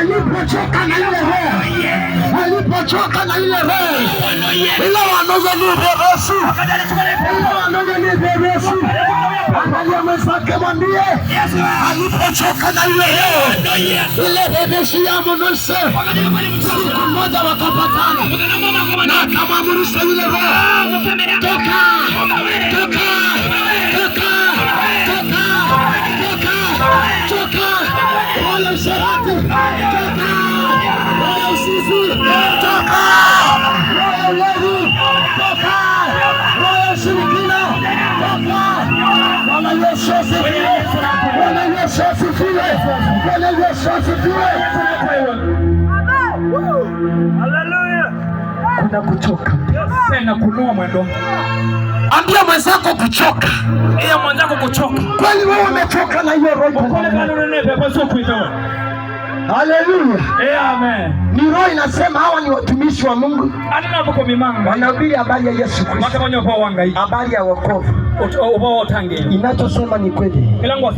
alipochoka na ile roho, alipochoka na ile roho, ile wanoja ni bebesu, ile wanoja ni bebesu. Angalia mwenzake mwambie, alipochoka na ile roho, ile bebesu ya Mose, siku moja wakapatana na akamwamrisha ile roho, toka, toka, toka, toka, toka, toka, wala usharati, toka, wala usizi, toka, wala ulevi, toka, wala ushirikina, toka. Bwana Yesu asifiwe, Bwana Yesu asifiwe, Bwana Yesu asifiwe. Haleluya. Kuna kuchoka na kunua mwendo. Ambia mwenzako kuchoka. Iya mwenzako kuchoka. Kwani wewe umechoka na hiyo roho? Pole pale unenepe kwa sio kuitoa. Haleluya. Amen. Ni roho inasema hawa ni watumishi wa Mungu. Anina boko mimanga. Wanahubiri habari ya Yesu Kristo. Matamanyo kwa wanga hii. Habari ya wokovu. Obo tangi. Inachosema ni kweli.